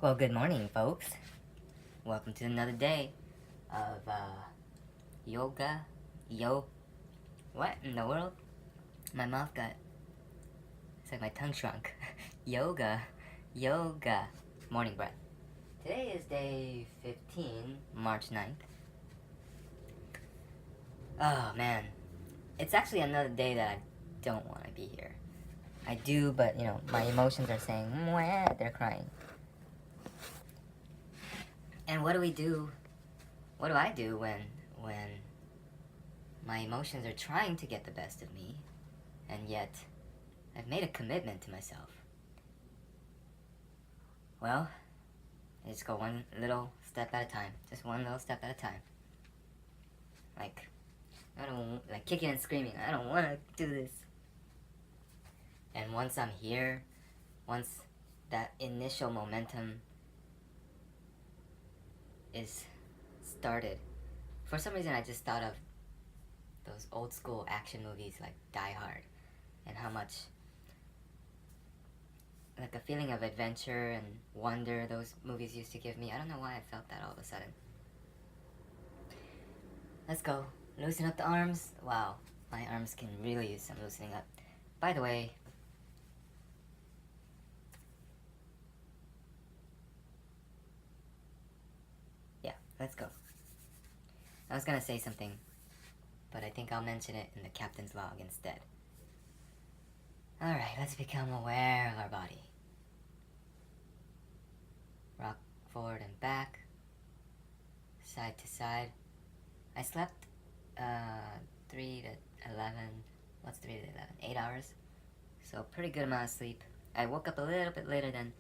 Well, good morning, folks. Welcome to another day of yoga. What in the world? My mouth got. It's like my tongue shrunk. yoga. Morning breath. Today is day 15, March 9th. Oh man. It's actually another day that I don't want to be here. I do, but my emotions are saying, mwah, they're crying. And what do we do? What do I do when my emotions are trying to get the best of me, and yet I've made a commitment to myself? Well, I just go one little step at a time. Just one little step at a time. Like, I don't, like kicking and screaming, I don't want to do this. And once I'm here, once that initial momentum is started, for some reason I just thought of those old school action movies like Die Hard, and how much like a feeling of adventure and wonder those movies used to give me. I don't know why I felt that all of a sudden. Let's go. Loosen up the arms. Wow, my arms can really use some loosening up. By the way, yeah, let's go. I was gonna say something, but I think I'll mention it in the captain's log instead. Alright, let's become aware of our body. Rock forward and back, side to side. I slept 3 to 11, what's 3 to 11? 8 hours. So pretty good amount of sleep. I woke up a little bit later than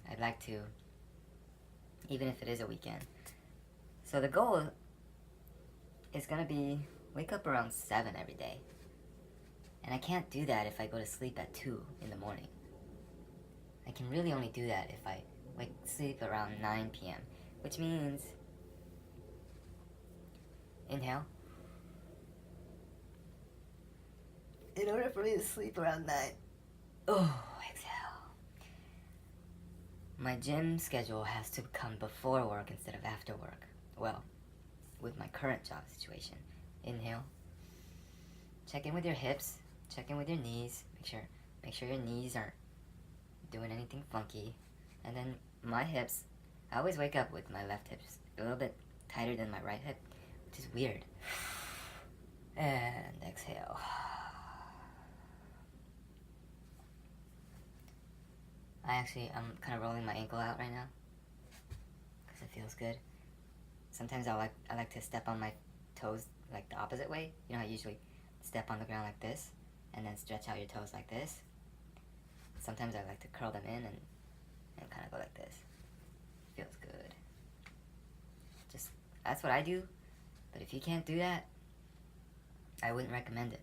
I'd like to, even if it is a weekend. So the goal is gonna be wake up around 7 every day. And I can't do that if I go to sleep at 2 in the morning. I can really only do that if I sleep around 9 p.m. Which means, inhale. In order for me to sleep around 9, exhale. My gym schedule has to come before work instead of after work. Well, with my current job situation. Inhale. Check in with your hips. Check in with your knees. Make sure your knees aren't doing anything funky. And then my hips, I always wake up with my left hips a little bit tighter than my right hip, which is weird. And exhale. I'm kind of rolling my ankle out right now because it feels good. Sometimes I like to step on my toes like the opposite way. You know how I usually step on the ground like this and then stretch out your toes like this? Sometimes I like to curl them in and kind of go like this. Feels good. Just, that's what I do. But if you can't do that, I wouldn't recommend it.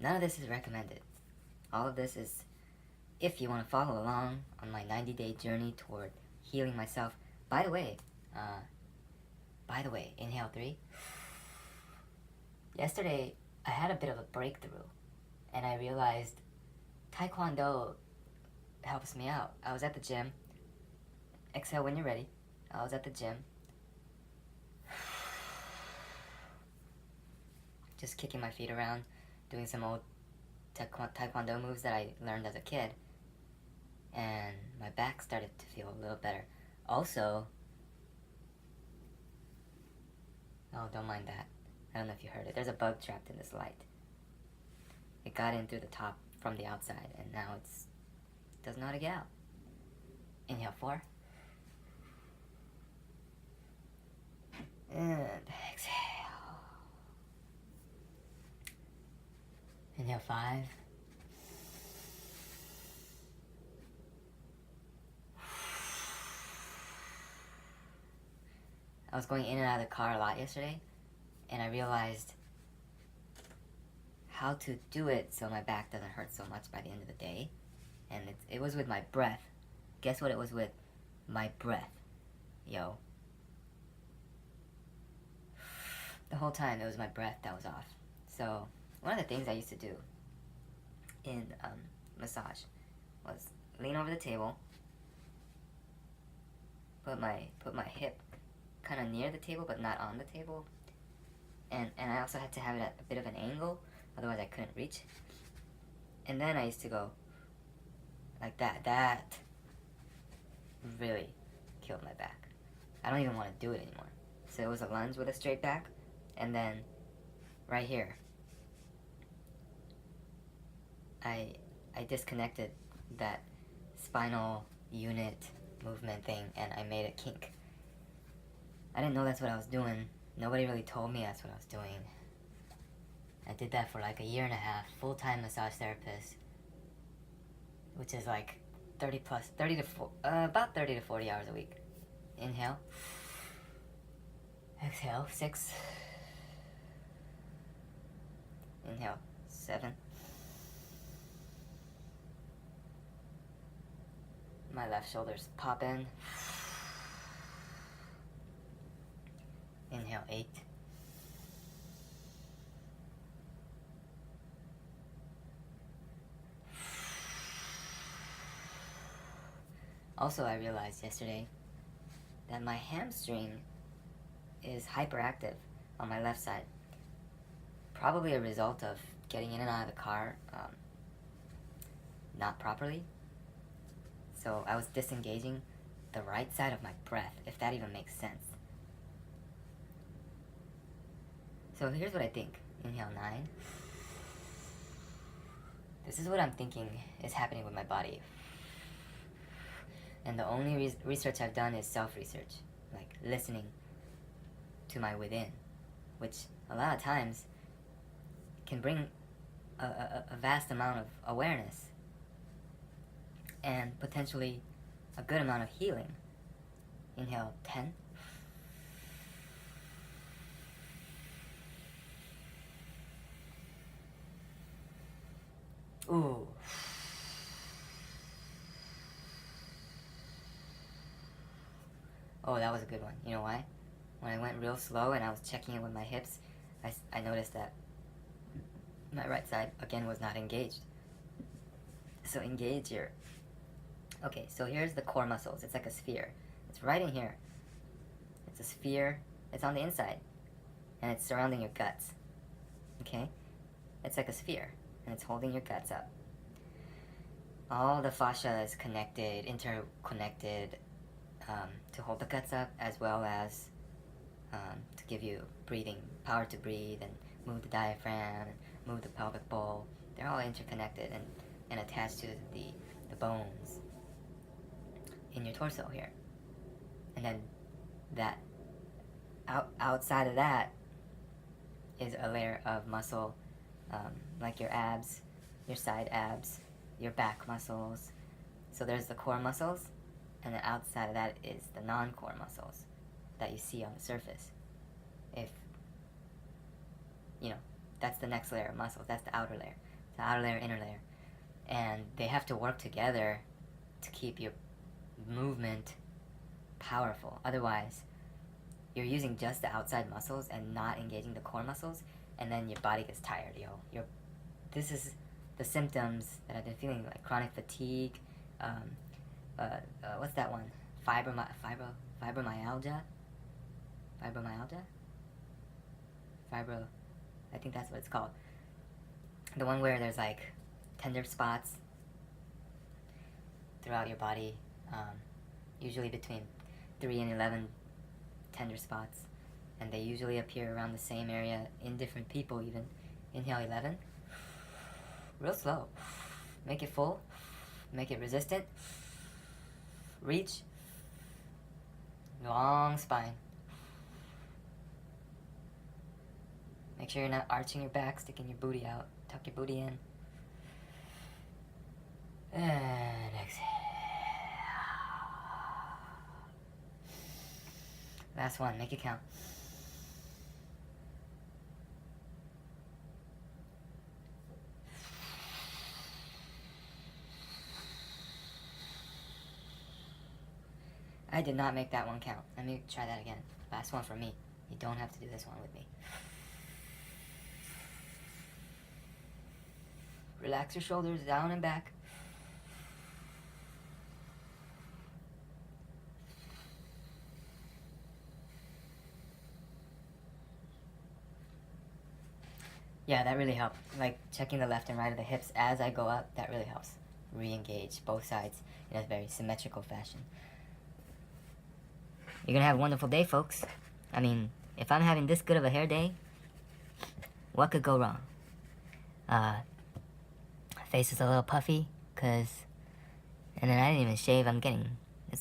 None of this is recommended. All of this is if you want to follow along on my 90-day journey toward healing myself. By the way, inhale 3. Yesterday, I had a bit of a breakthrough, and I realized Taekwondo helps me out. I was at the gym. Exhale when you're ready. I was at the gym. Just kicking my feet around, doing some old Taekwondo moves that I learned as a kid. And my back started to feel a little better. Also, oh, don't mind that. I don't know if you heard it. There's a bug trapped in this light. It got in through the top from the outside, and now it doesn't know how to get out. Inhale 4. And exhale. Inhale 5. I was going in and out of the car a lot yesterday, and I realized how to do it so my back doesn't hurt so much by the end of the day. And it was with my breath. Guess what it was with? My breath. Yo. The whole time it was my breath that was off. So one of the things I used to do in massage was lean over the table, put my hip kind of near the table but not on the table, and I also had to have it at a bit of an angle, otherwise I couldn't reach. And then I used to go like that. That really killed my back. I don't even want to do it anymore. So it was a lunge with a straight back, and then right here I disconnected that spinal unit movement thing, and I made a kink. I didn't know that's what I was doing. Nobody really told me that's what I was doing. I did that for like a year and a half, full-time massage therapist, which is like about 30 to 40 hours a week. Inhale. Exhale, 6. Inhale, 7. My left shoulder's pop in. Inhale, 8. Also, I realized yesterday that my hamstring is hyperactive on my left side. Probably a result of getting in and out of the car not properly. So I was disengaging the right side of my breath, if that even makes sense. So here's what I think. Inhale, 9. This is what I'm thinking is happening with my body. And the only research I've done is self-research, like listening to my within, which a lot of times can bring a vast amount of awareness and potentially a good amount of healing. Inhale, 10. Ooh. Oh, that was a good one. You know why? When I went real slow and I was checking it with my hips, I noticed that my right side, again, was not engaged. So engage your... Okay, so here's the core muscles. It's like a sphere. It's right in here. It's a sphere. It's on the inside. And it's surrounding your guts. Okay? It's like a sphere. And it's holding your guts up. All the fascia is connected, interconnected, to hold the guts up, as well as to give you breathing, power to breathe, and move the diaphragm, and move the pelvic bowl. They're all interconnected and attached to the bones in your torso here. And then that outside of that is a layer of muscle, like your abs, your side abs, your back muscles. So there's the core muscles, and then outside of that is the non-core muscles that you see on the surface. If, you know, that's the next layer of muscles. That's the outer layer. The outer layer, inner layer. And they have to work together to keep your movement powerful. Otherwise, you're using just the outside muscles and not engaging the core muscles, and then your body gets tired, yo. This is the symptoms that I've been feeling, like chronic fatigue, what's that one? Fibromyalgia? I think that's what it's called. The one where there's like tender spots throughout your body, usually between 3 and 11 tender spots, and they usually appear around the same area in different people even. Inhale, 11. Real slow. Make it full. Make it resistant. Reach. Long spine. Make sure you're not arching your back, sticking your booty out. Tuck your booty in. And exhale. Last one. Make it count. I did not make that one count. Let me try that again. Last one for me. You don't have to do this one with me. Relax your shoulders down and back. Yeah, that really helped. Like, checking the left and right of the hips as I go up, that really helps re-engage both sides in a very symmetrical fashion. You're gonna have a wonderful day, folks. I mean, if I'm having this good of a hair day, what could go wrong? Face is a little puffy, and then I didn't even shave. I'm getting,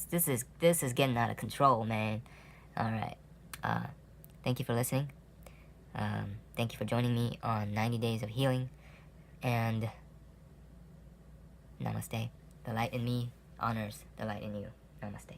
this is getting out of control, man. Alright, thank you for listening. Thank you for joining me on 90 Days of Healing, and Namaste. The light in me honors the light in you. Namaste.